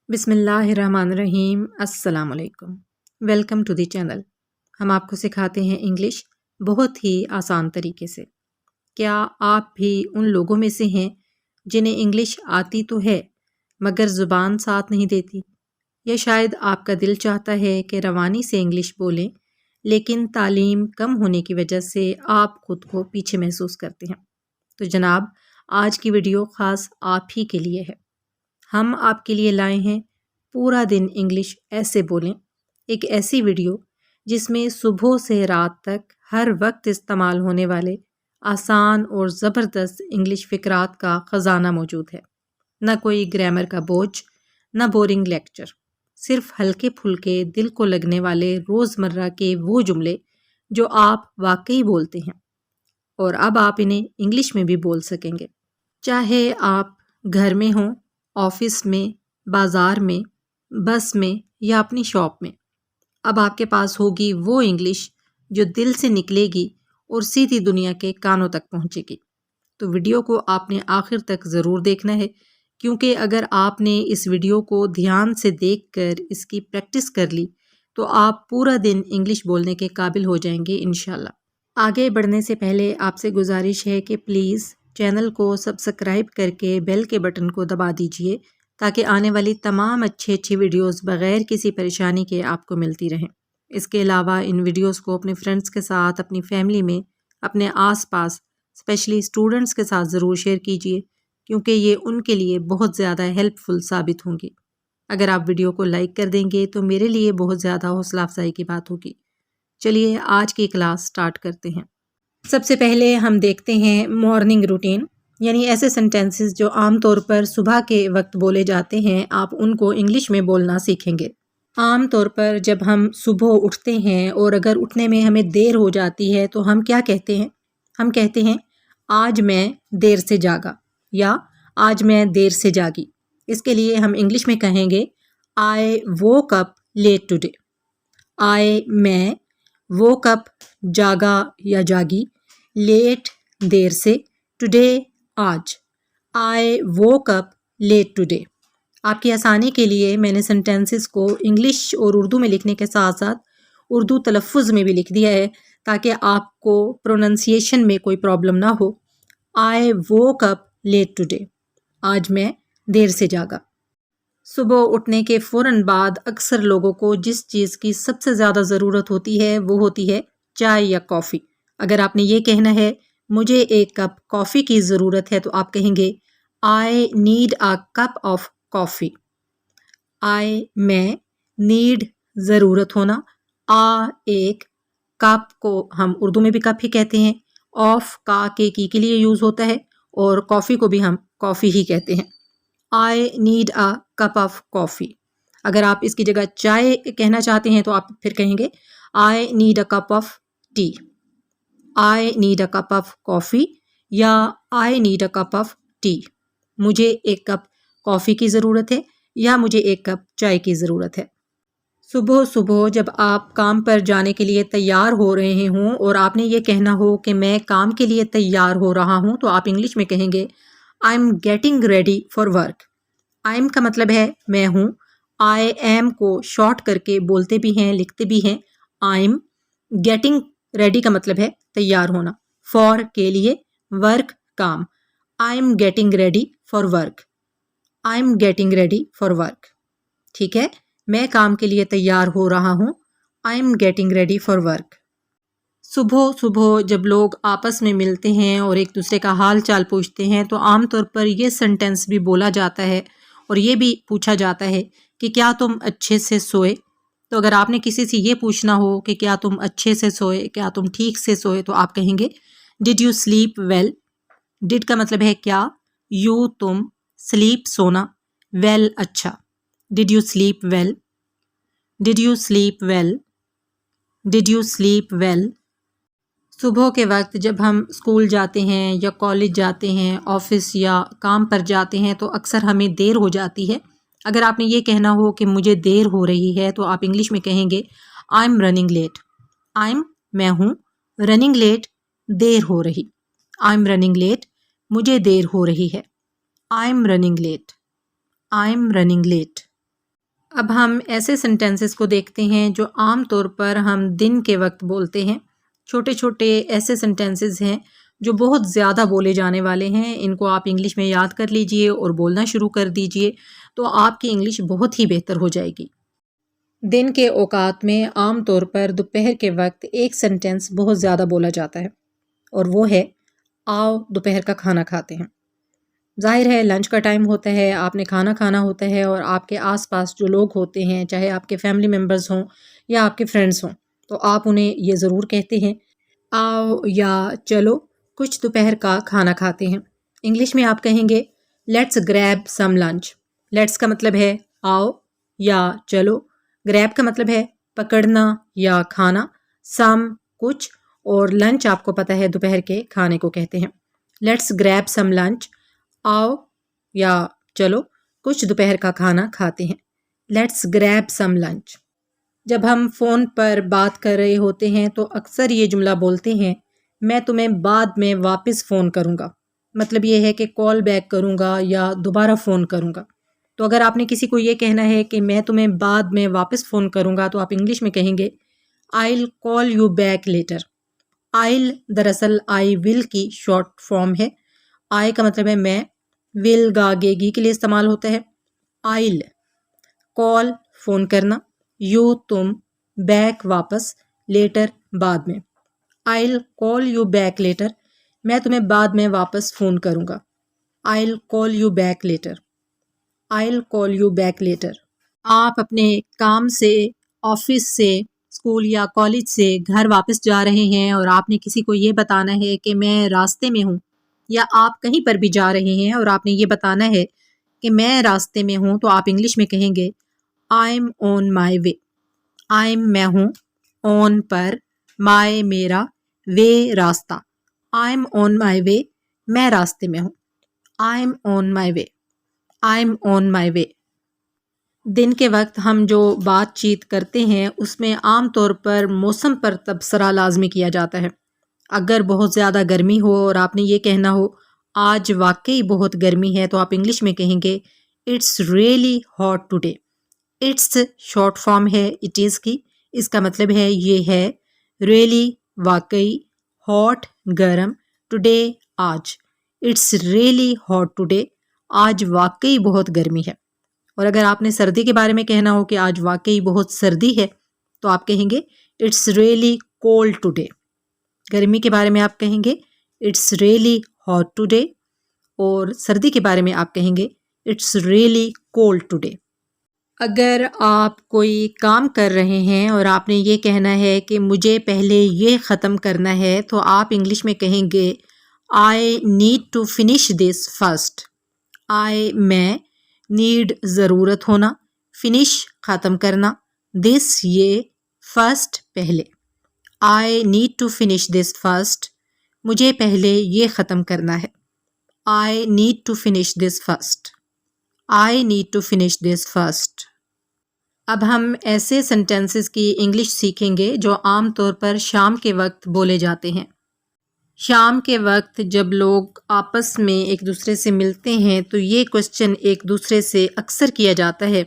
بسم اللہ الرحمن الرحیم۔ السلام علیکم، ویلکم ٹو دی چینل۔ ہم آپ کو سکھاتے ہیں انگلش بہت ہی آسان طریقے سے۔ کیا آپ بھی ان لوگوں میں سے ہیں جنہیں انگلش آتی تو ہے مگر زبان ساتھ نہیں دیتی؟ یا شاید آپ کا دل چاہتا ہے کہ روانی سے انگلش بولیں لیکن تعلیم کم ہونے کی وجہ سے آپ خود کو پیچھے محسوس کرتے ہیں؟ تو جناب، آج کی ویڈیو خاص آپ ہی کے لیے ہے۔ ہم آپ کے لیے لائے ہیں پورا دن انگلش ایسے بولیں، ایک ایسی ویڈیو جس میں صبح سے رات تک ہر وقت استعمال ہونے والے آسان اور زبردست انگلش فقرات کا خزانہ موجود ہے۔ نہ کوئی گرامر کا بوجھ، نہ بورنگ لیکچر، صرف ہلکے پھلکے دل کو لگنے والے روزمرہ کے وہ جملے جو آپ واقعی بولتے ہیں، اور اب آپ انہیں انگلش میں بھی بول سکیں گے، چاہے آپ گھر میں ہوں، آفس میں، بازار میں، بس میں یا اپنی شاپ میں۔ اب آپ کے پاس ہوگی وہ انگلش جو دل سے نکلے گی اور سیدھی دنیا کے کانوں تک پہنچے گی۔ تو ویڈیو کو آپ نے آخر تک ضرور دیکھنا ہے، کیونکہ اگر آپ نے اس ویڈیو کو دھیان سے دیکھ کر اس کی پریکٹس کر لی تو آپ پورا دن انگلش بولنے کے قابل ہو جائیں گے انشاءاللہ۔ آگے بڑھنے سے پہلے آپ سے گزارش ہے کہ پلیز چینل کو سبسکرائب کر کے بیل کے بٹن کو دبا دیجئے تاکہ آنے والی تمام اچھی ویڈیوز بغیر کسی پریشانی کے آپ کو ملتی رہیں۔ اس کے علاوہ ان ویڈیوز کو اپنے فرینڈز کے ساتھ، اپنی فیملی میں، اپنے آس پاس اسپیشلی اسٹوڈنٹس کے ساتھ ضرور شیئر کیجئے، کیونکہ یہ ان کے لیے بہت زیادہ ہیلپ فل ثابت ہوں گی۔ اگر آپ ویڈیو کو لائک کر دیں گے تو میرے لیے بہت زیادہ حوصلہ افزائی کی بات ہوگی۔ چلیے آج کی کلاس سٹارٹ کرتے ہیں۔ سب سے پہلے ہم دیکھتے ہیں مارننگ روٹین، یعنی ایسے سینٹینسز جو عام طور پر صبح کے وقت بولے جاتے ہیں، آپ ان کو انگلش میں بولنا سیکھیں گے۔ عام طور پر جب ہم صبح اٹھتے ہیں اور اگر اٹھنے میں ہمیں دیر ہو جاتی ہے تو ہم کیا کہتے ہیں؟ ہم کہتے ہیں آج میں دیر سے جاگا یا آج میں دیر سے جاگی۔ اس کے لیے ہم انگلش میں کہیں گے I woke up late today۔ میں woke up جاگا یا جاگی، لیٹ دیر سے، ٹوڈے آج۔ I woke up late today۔ آپ کی آسانی کے لیے میں نے سینٹینسز کو انگلش اور اردو میں لکھنے کے ساتھ ساتھ اردو تلفظ میں بھی لکھ دیا ہے تاکہ آپ کو پروننسیشن میں کوئی پرابلم نہ ہو۔ I woke up late today۔ آج میں دیر سے جاگا۔ صبح اٹھنے کے فوراً بعد اکثر لوگوں کو جس چیز کی سب سے زیادہ ضرورت ہوتی ہے وہ ہوتی ہے چائے یا کافی۔ اگر آپ نے یہ کہنا ہے مجھے ایک کپ کافی کی ضرورت ہے تو آپ کہیں گے I need a cup of coffee۔ میں need ضرورت ہونا، ایک کپ کو ہم اردو میں بھی کپ ہی کہتے ہیں، آف کا کے لیے یوز ہوتا ہے، اور کافی کو بھی ہم کافی ہی کہتے ہیں۔ I need a cup of coffee۔ اگر آپ اس کی جگہ چائے کہنا چاہتے ہیں تو آپ پھر کہیں گے I need a cup of tea۔ I need a cup of coffee یا I need a cup of tea۔ مجھے ایک کپ کافی کی ضرورت ہے یا مجھے ایک کپ چائے کی ضرورت ہے۔ صبح جب آپ کام پر جانے کے لیے تیار ہو رہے ہوں اور آپ نے یہ کہنا ہو کہ میں کام کے لیے تیار ہو رہا ہوں تو آپ انگلش میں کہیں گے I'm getting ready for work۔ I'm کا مطلب ہے میں ہوں، I am کو شارٹ کر کے بولتے بھی ہیں، لکھتے بھی ہیں I'm۔ getting ready کا مطلب ہے تیار ہونا، for کے لیے، work com. I'm getting ready for work۔ I'm getting ready for work۔ ٹھیک ہے، میں کام کے لیے تیار ہو رہا ہوں، I'm getting ready for work۔ صبح جب لوگ آپس میں ملتے ہیں اور ایک دوسرے کا حال چال پوچھتے ہیں تو عام طور پر یہ سینٹینس بھی بولا جاتا ہے اور یہ بھی پوچھا جاتا ہے کہ کیا تم اچھے سے سوئے؟ تو اگر آپ نے کسی سے یہ پوچھنا ہو کہ کیا تم اچھے سے سوئے، کیا تم ٹھیک سے سوئے، تو آپ کہیں گے Did you sleep well؟ Did کا مطلب ہے کیا، you تم، sleep سونا، well اچھا۔ Did you sleep well؟ Did you sleep well؟ Did you sleep well؟ صبح کے وقت جب ہم اسکول جاتے ہیں یا کالج جاتے ہیں، آفس یا کام پر جاتے ہیں تو اکثر ہمیں دیر ہو جاتی ہے۔ اگر آپ نے یہ کہنا ہو کہ مجھے دیر ہو رہی ہے تو آپ انگلش میں کہیں گے I'm running late۔ I'm میں ہوں، running late دیر ہو رہی، I'm running late مجھے دیر ہو رہی ہے۔ I'm running late۔ I'm running late۔ اب ہم ایسے سینٹینسز کو دیکھتے ہیں جو عام طور پر ہم دن کے وقت بولتے ہیں. چھوٹے چھوٹے ایسے سینٹینسز ہیں جو بہت زیادہ بولے جانے والے ہیں. ان کو آپ انگلش میں یاد کر لیجئے اور بولنا شروع کر دیجئے تو آپ کی انگلش بہت ہی بہتر ہو جائے گی. دن کے اوقات میں عام طور پر دوپہر کے وقت ایک سینٹینس بہت زیادہ بولا جاتا ہے اور وہ ہے آؤ دوپہر کا کھانا کھاتے ہیں. ظاہر ہے لنچ کا ٹائم ہوتا ہے، آپ نے کھانا کھانا ہوتا ہے اور آپ کے آس پاس جو لوگ ہوتے ہیں چاہے آپ کے فیملی ممبرز ہوں یا آپ کے فرینڈز ہوں تو آپ انہیں یہ ضرور کہتے ہیں آؤ یا چلو کچھ دوپہر کا کھانا کھاتے ہیں. انگلش میں آپ کہیں گے let's grab some lunch. Let's کا مطلب ہے آؤ یا چلو، گریب کا مطلب ہے پکڑنا یا کھانا، سم کچھ، اور لنچ آپ کو پتہ ہے دوپہر کے کھانے کو کہتے ہیں. لیٹس گریب سم لنچ، آؤ یا چلو کچھ دوپہر کا کھانا کھاتے ہیں. Let's grab some lunch. جب ہم فون پر بات کر رہے ہوتے ہیں تو اکثر یہ جملہ بولتے ہیں میں تمہیں بعد میں واپس فون کروں گا. مطلب یہ ہے کہ کال بیک کروں گا یا دوبارہ فون کروں گا. تو اگر آپ نے کسی کو یہ کہنا ہے کہ میں تمہیں بعد میں واپس فون کروں گا تو آپ انگلش میں کہیں گے I'll call you back later. I'll دراصل I will کی شارٹ فارم ہے. I کا مطلب ہے میں، will گا گے گی کے لیے استعمال ہوتا ہے. I'll call فون کرنا، you تم، back واپس، later بعد میں. I'll call you back later میں تمہیں بعد میں واپس فون کروں گا. I'll call you back later. I'll call you back later. آپ اپنے کام سے، آفس سے، اسکول یا کالج سے گھر واپس جا رہے ہیں اور آپ نے کسی کو یہ بتانا ہے کہ میں راستے میں ہوں، یا آپ کہیں پر بھی جا رہے ہیں اور آپ نے یہ بتانا ہے کہ میں راستے میں ہوں تو آپ انگلش میں کہیں گے I'm on my way. I'm میں ہوں، on پر، my میرا، way راستہ. I'm on my way میں راستے میں ہوں. I'm on my way. I'm on my way. دن کے وقت ہم جو بات چیت کرتے ہیں اس میں عام طور پر موسم پر تبصرہ لازمی کیا جاتا ہے. اگر بہت زیادہ گرمی ہو اور آپ نے یہ کہنا ہو آج واقعی بہت گرمی ہے تو آپ انگلش میں کہیں گے it's really hot today. It's short form ہے اٹ از کی، اس کا مطلب ہے یہ ہے، ریئلی واقعی، ہاٹ گرم، ٹوڈے آج. اٹس ریئلی ہاٹ ٹوڈے آج واقعی بہت گرمی ہے. اور اگر آپ نے سردی کے بارے میں کہنا ہو کہ آج واقعی بہت سردی ہے تو آپ کہیں گے اٹس ریئلی کولڈ ٹوڈے. گرمی کے بارے میں آپ کہیں گے اٹس ریئلی ہاٹ ٹوڈے، اور سردی کے بارے میں آپ کہیں گے اٹس ریئلی کولڈ ٹوڈے. اگر آپ کوئی کام کر رہے ہیں اور آپ نے یہ کہنا ہے کہ مجھے پہلے یہ ختم کرنا ہے تو آپ انگلش میں کہیں گے I need to finish this first. I میں، نیڈ ضرورت ہونا، فنش ختم کرنا، دس یہ، فرسٹ پہلے. I need to finish this first مجھے پہلے یہ ختم کرنا ہے. I need to finish this first. I need to finish this first. اب ہم ایسے سینٹینسز کی انگلش سیکھیں گے جو عام طور پر شام کے وقت بولے جاتے ہیں. شام کے وقت جب لوگ آپس میں ایک دوسرے سے ملتے ہیں تو یہ کوسچن ایک دوسرے سے اکثر کیا جاتا ہے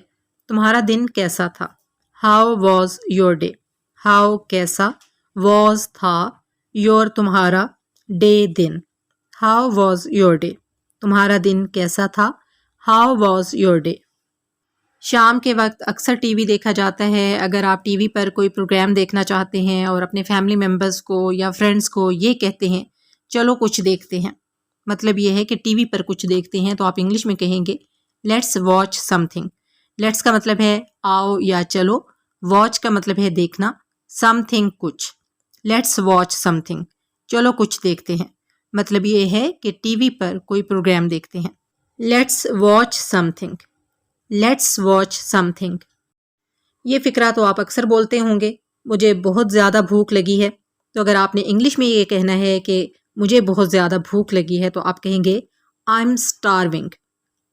تمہارا دن کیسا تھا. How was your day. How کیسا، واز تھا، یور تمہارا، ڈے دن. ہاؤ واز یور ڈے تمہارا دن کیسا تھا. How was your day. شام کے وقت اکثر ٹی وی دیکھا جاتا ہے. اگر آپ ٹی وی پر کوئی پروگرام دیکھنا چاہتے ہیں اور اپنے فیملی ممبرز کو یا فرینڈز کو یہ کہتے ہیں چلو کچھ دیکھتے ہیں، مطلب یہ ہے کہ ٹی وی پر کچھ دیکھتے ہیں، تو آپ انگلش میں کہیں گے let's watch some thing. Let's کا مطلب ہے آؤ یا چلو، واچ کا مطلب ہے دیکھنا، سم تھنگ کچھ. لیٹس واچ سم تھنگ چلو کچھ دیکھتے ہیں، مطلب یہ ہے کہ ٹی وی پر کوئی پروگرام دیکھتے ہیں. Let's watch some thing. Let's watch some thing. یہ فقرہ تو آپ اکثر بولتے ہوں گے مجھے بہت زیادہ بھوک لگی ہے. تو اگر آپ نے انگلش میں یہ کہنا ہے کہ مجھے بہت زیادہ بھوک لگی ہے تو آپ کہیں گے I'm starving.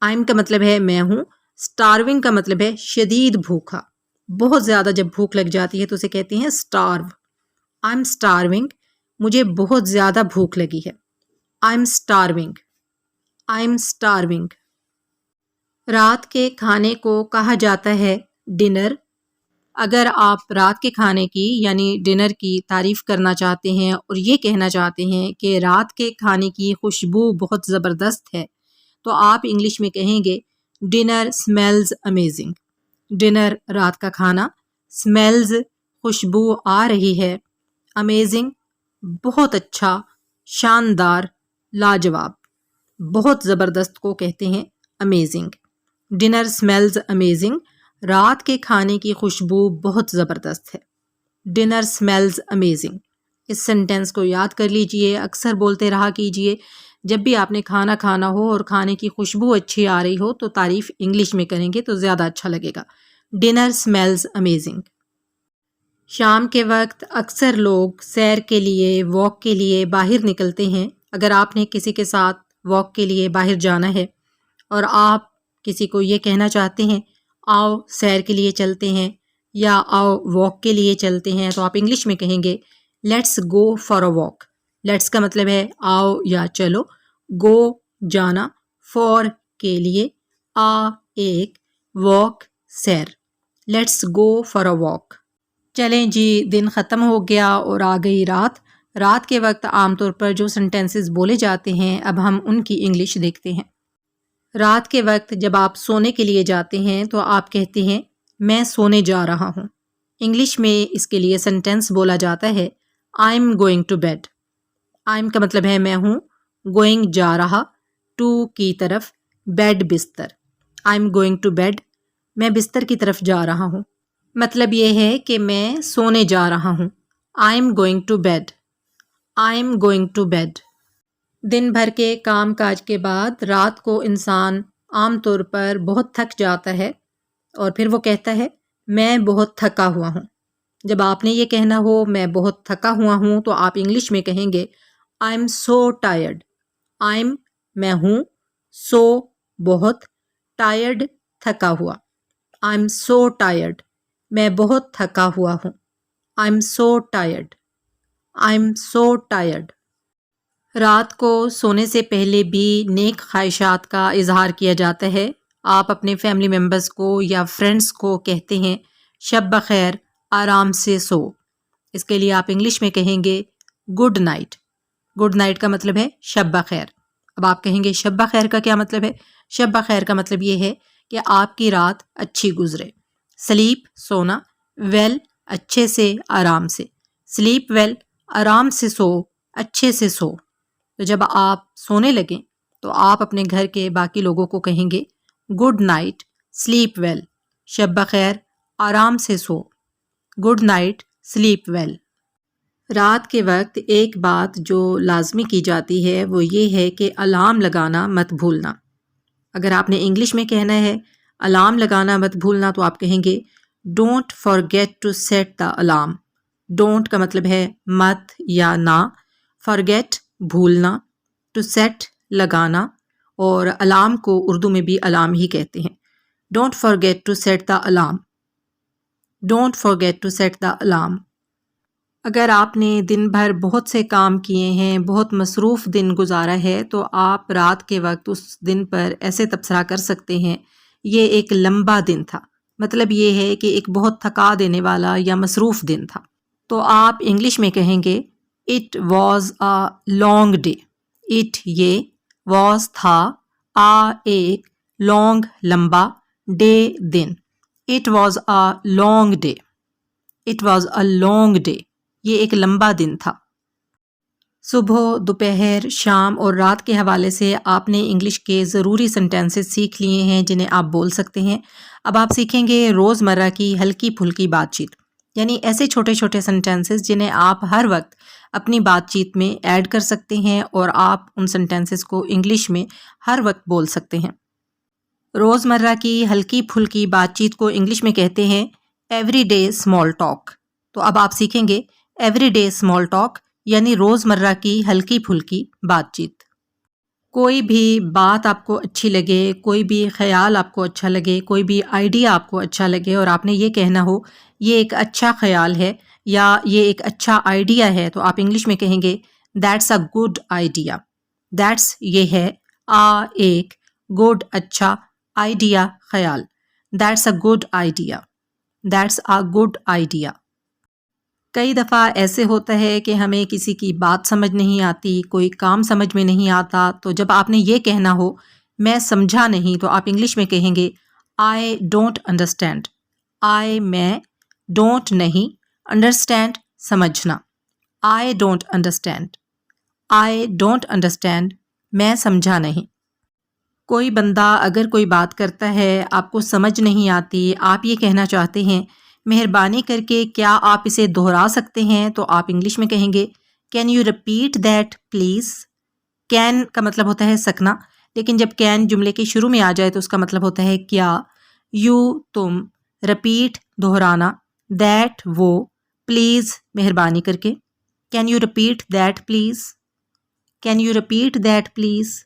I'm کا مطلب ہے میں ہوں، starving کا مطلب ہے شدید بھوکا. بہت زیادہ جب بھوک لگ جاتی ہے تو اسے کہتے ہیں starve. I'm starving مجھے بہت زیادہ بھوک لگی ہے. I'm starving. I'm starving. رات کے کھانے کو کہا جاتا ہے ڈنر. اگر آپ رات کے کھانے کی یعنی ڈنر کی تعریف کرنا چاہتے ہیں اور یہ کہنا چاہتے ہیں کہ رات کے کھانے کی خوشبو بہت زبردست ہے تو آپ انگلش میں کہیں گے ڈنر سمیلز امیزنگ. ڈنر رات کا کھانا، سمیلز خوشبو آ رہی ہے، امیزنگ بہت اچھا، شاندار، لاجواب، بہت زبردست کو کہتے ہیں امیزنگ. ڈنر سمیلز امیزنگ، رات کے کھانے کی خوشبو بہت زبردست ہے. Dinner smells amazing. اس سینٹینس کو یاد کر لیجئے، اکثر بولتے رہا کیجئے. جب بھی آپ نے کھانا کھانا ہو اور کھانے کی خوشبو اچھی آ رہی ہو تو تعریف انگلش میں کریں گے تو زیادہ اچھا لگے گا. Dinner smells amazing. شام کے وقت اکثر لوگ سیر کے لیے، واک کے لیے باہر نکلتے ہیں. اگر آپ نے کسی کے ساتھ واک کے لیے باہر جانا ہے اور آپ کسی کو یہ کہنا چاہتے ہیں آؤ سیر کے لیے چلتے ہیں یا آؤ واک کے لیے چلتے ہیں تو آپ انگلش میں کہیں گے let's go for a walk. Let's کا مطلب ہے آؤ یا چلو، گو جانا، فار کے لیے، ایک، واک سیر. Let's go for a walk. چلیں جی، دن ختم ہو گیا اور آ گئی رات. رات کے وقت عام طور پر جو سنٹینسز بولے جاتے ہیں اب ہم ان کی انگلش دیکھتے ہیں. رات کے وقت جب آپ سونے کے لیے جاتے ہیں تو آپ کہتے ہیں میں سونے جا رہا ہوں. انگلش میں اس کے لیے سنٹینس بولا جاتا ہے I am going to bed. I am کا مطلب ہے میں ہوں، گوئنگ جا رہا، ٹو کی طرف، بیڈ بستر. I am going to bed, میں بستر کی طرف جا رہا ہوں. مطلب یہ ہے کہ میں سونے جا رہا ہوں. I am going to bed. I am going to bed. دن بھر کے کام کاج کے بعد رات کو انسان عام طور پر بہت تھک جاتا ہے اور پھر وہ کہتا ہے میں بہت تھکا ہوا ہوں. جب آپ نے یہ کہنا ہو میں بہت تھکا ہوا ہوں تو آپ انگلش میں کہیں گے I am so tired. I am میں ہوں، سو بہت، ٹائرڈ تھکا ہوا. آئی ایم سو ٹائرڈ، میں بہت تھکا ہوا ہوں. I M so tired. I am so tired. رات کو سونے سے پہلے بھی نیک خواہشات کا اظہار کیا جاتا ہے. آپ اپنے فیملی ممبرز کو یا فرینڈز کو کہتے ہیں شب بخیر، آرام سے سو. اس کے لیے آپ انگلش میں کہیں گے گڈ نائٹ. گڈ نائٹ کا مطلب ہے شب بخیر. اب آپ کہیں گے شب بخیر کا کیا مطلب ہے؟ شب بخیر کا مطلب یہ ہے کہ آپ کی رات اچھی گزرے. سلیپ سونا، ویل اچھے سے، آرام سے. سلیپ ویل، آرام سے سو، اچھے سے سو. تو جب آپ سونے لگیں تو آپ اپنے گھر کے باقی لوگوں کو کہیں گے گڈ نائٹ، سلیپ ویل. شب بخیر، آرام سے سو. Good night, sleep well. رات کے وقت ایک بات جو لازمی کی جاتی ہے وہ یہ ہے کہ الارم لگانا مت بھولنا. اگر آپ نے انگلش میں کہنا ہے الارم لگانا مت بھولنا تو آپ کہیں گے don't forget to set the alarm. Don't کا مطلب ہے مت یا نہ، فارگیٹ بھولنا، ٹو سیٹ لگانا، اور الارم کو اردو میں بھی الارم ہی کہتے ہیں. Don't forget to set the alarm. Don't forget to set the alarm. اگر آپ نے دن بھر بہت سے کام کیے ہیں، بہت مصروف دن گزارا ہے تو آپ رات کے وقت اس دن پر ایسے تبصرہ کر سکتے ہیں یہ ایک لمبا دن تھا. مطلب یہ ہے کہ ایک بہت تھکا دینے والا یا مصروف دن تھا. تو آپ انگلش میں کہیں گے it was a long day. It یہ، واز تھا، ایک، لانگ لمبا، ڈے دن. It was a long day. It was a long day. یہ ایک لمبا دن تھا. صبح، دوپہر، شام اور رات کے حوالے سے آپ نے انگلش کے ضروری سنٹینسز سیکھ لیے ہیں جنہیں آپ بول سکتے ہیں. اب آپ سیکھیں گے روزمرہ کی ہلکی پھلکی بات چیت، یعنی ایسے چھوٹے چھوٹے سنٹینسز جنہیں آپ ہر وقت اپنی بات چیت میں ایڈ کر سکتے ہیں اور آپ ان سنٹینسز کو انگلش میں ہر وقت بول سکتے ہیں. روزمرہ کی ہلکی پھلکی بات چیت کو انگلش میں کہتے ہیں ایوری ڈے اسمال ٹاک. تو اب آپ سیکھیں گے ایوری ڈے اسمال ٹاک یعنی روزمرہ کی ہلکی پھلکی بات چیت. کوئی بھی بات آپ کو اچھی لگے، کوئی بھی خیال آپ کو اچھا لگے، کوئی بھی آئیڈیا آپ کو اچھا لگے اور آپ نے یہ کہنا ہو یہ ایک اچھا خیال ہے یا یہ ایک اچھا آئیڈیا ہے تو آپ انگلش میں کہیں گے that's a good idea. That's یہ ہے، ایک، گڈ اچھا، آئیڈیا خیال. That's a good idea. That's a good idea. کئی دفعہ ایسے ہوتا ہے کہ ہمیں کسی کی بات سمجھ نہیں آتی، کوئی کام سمجھ میں نہیں آتا، تو جب آپ نے یہ کہنا ہو میں سمجھا نہیں، تو آپ انگلش میں کہیں گے I don't understand. میں don't نہیں، understand سمجھنا. I don't understand. I don't understand. میں سمجھا نہیں. کوئی بندہ اگر کوئی بات کرتا ہے آپ کو سمجھ نہیں آتی، آپ یہ کہنا چاہتے ہیں مہربانی کر کے کیا آپ اسے دہرا سکتے ہیں، تو آپ انگلش میں کہیں گے can you repeat that please. Can کا مطلب ہوتا ہے سکنا، لیکن جب کین جملے کے شروع میں آ جائے تو اس کا مطلب ہوتا ہے کیا. یو تم، ریپیٹ دہرانا، دیٹ وہ، پلیز مہربانی کر کے. Can you repeat that please. Can you repeat that please.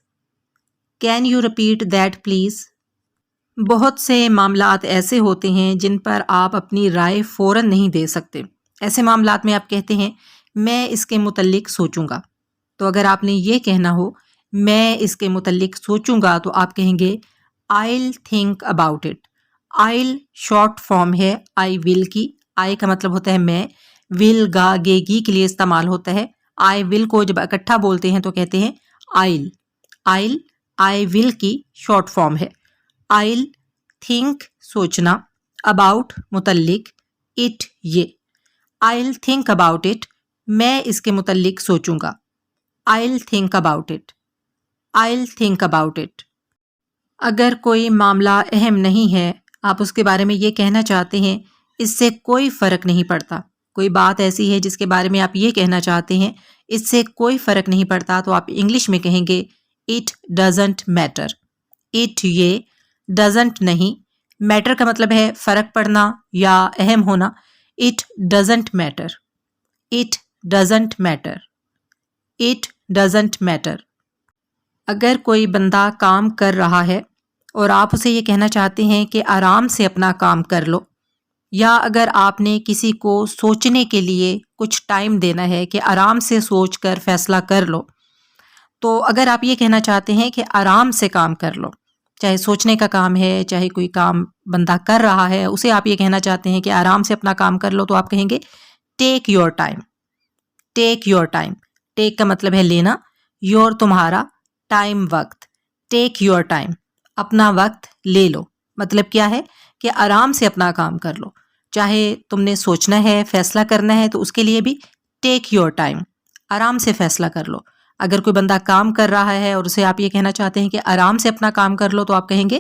Can you repeat that please. بہت سے معاملات ایسے ہوتے ہیں جن پر آپ اپنی رائے فوراً نہیں دے سکتے. ایسے معاملات میں آپ کہتے ہیں میں اس کے متعلق سوچوں گا. تو اگر آپ نے یہ کہنا ہو میں اس کے متعلق سوچوں گا تو آپ کہیں گے I'll think about it. I'll short form ہے I will کی. I کا مطلب ہوتا ہے میں، will گا گے گی کے لیے استعمال ہوتا ہے. I will کو جب اکٹھا بولتے ہیں تو کہتے ہیں I'll. I will کی شارٹ فارم ہے. I'll think سوچنا، about متعلق، it یہ. I'll think about it. میں اس کے متعلق سوچوں گا. I'll think about it. I'll think about it. اگر کوئی معاملہ اہم نہیں ہے، آپ اس کے بارے میں یہ کہنا چاہتے ہیں اس سے کوئی فرق نہیں پڑتا. کوئی بات ایسی ہے جس کے بارے میں آپ یہ کہنا چاہتے ہیں اس سے کوئی فرق نہیں پڑتا، تو آپ انگلش میں کہیں گے it doesn't matter. it یہ doesn't نہیں، میٹر کا مطلب ہے فرق پڑنا یا اہم ہونا. it doesn't matter. it doesn't matter. it doesn't matter. اگر کوئی بندہ کام کر رہا ہے اور آپ اسے یہ کہنا چاہتے ہیں کہ آرام سے اپنا کام کر لو، یا اگر آپ نے کسی کو سوچنے کے لیے کچھ ٹائم دینا ہے کہ آرام سے سوچ کر فیصلہ کر لو، تو اگر آپ یہ کہنا چاہتے ہیں کہ آرام سے کام کر لو، چاہے سوچنے کا کام ہے، چاہے کوئی کام بندہ کر رہا ہے اسے آپ یہ کہنا چاہتے ہیں کہ آرام سے اپنا کام کر لو، تو آپ کہیں گے take your time. Take your time. Take کا مطلب ہے لینا، یور تمہارا، ٹائم وقت. ٹیک یور ٹائم اپنا وقت لے لو. مطلب کیا ہے کہ آرام سے اپنا کام کر لو. چاہے تم نے سوچنا ہے، فیصلہ کرنا ہے، تو اس کے لیے بھی ٹیک یور ٹائم، آرام سے فیصلہ کر لو. اگر کوئی بندہ کام کر رہا ہے اور اسے آپ یہ کہنا چاہتے ہیں کہ آرام سے اپنا کام کر لو، تو آپ کہیں گے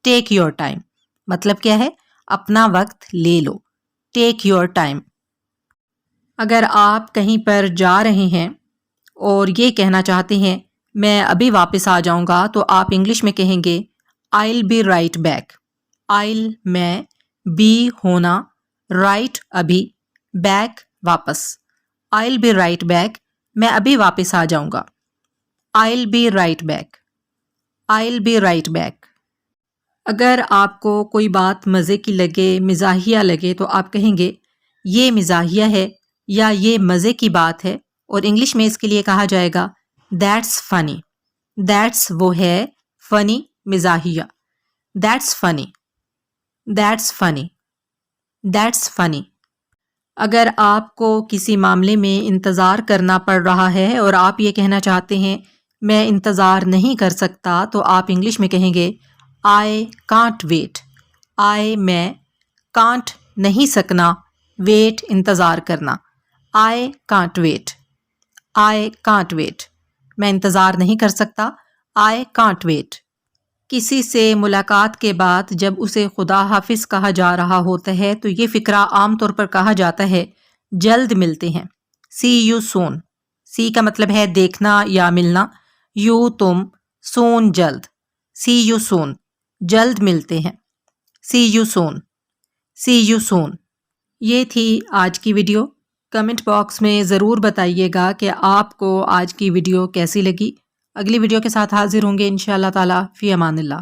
ٹیک یور ٹائم. مطلب کیا ہے اپنا وقت لے لو. ٹیک یور ٹائم. اگر آپ کہیں پر جا رہے ہیں اور یہ کہنا چاہتے ہیں میں ابھی واپس آ جاؤں گا، تو آپ انگلش میں کہیں گے I'll be right back. I'll میں، be ہونا، right ابھی، back واپس. I'll be right back. میں ابھی واپس آ جاؤں گا. I'll be right back. I'll be right back. اگر آپ کو کوئی بات مزے کی لگے، مزاحیہ لگے، تو آپ کہیں گے یہ مزاحیہ ہے یا یہ مزے کی بات ہے، اور انگلش میں اس کے لیے کہا جائے گا That's funny. That's وہ ہے، funny مزاحیہ. That's funny. That's funny. That's funny. اگر آپ کو کسی معاملے میں انتظار کرنا پڑ رہا ہے اور آپ یہ کہنا چاہتے ہیں میں انتظار نہیں کر سکتا، تو آپ انگلش میں کہیں گے I can't wait. I میں، can't نہیں سکنا، wait انتظار کرنا. I can't wait. I can't wait. میں انتظار نہیں کر سکتا. I can't wait. کسی سے ملاقات کے بعد جب اسے خدا حافظ کہا جا رہا ہوتا ہے تو یہ فقرہ عام طور پر کہا جاتا ہے جلد ملتے ہیں. See you soon. See کا مطلب ہے دیکھنا یا ملنا، you تم، soon جلد. See you soon. جلد ملتے ہیں. See you soon. See you soon. یہ تھی آج کی ویڈیو. کمنٹ باکس میں ضرور بتائیے گا کہ آپ کو آج کی ویڈیو کیسی لگی. اگلی ویڈیو کے ساتھ حاضر ہوں گے انشاءاللہ تعالی. فی امان اللہ.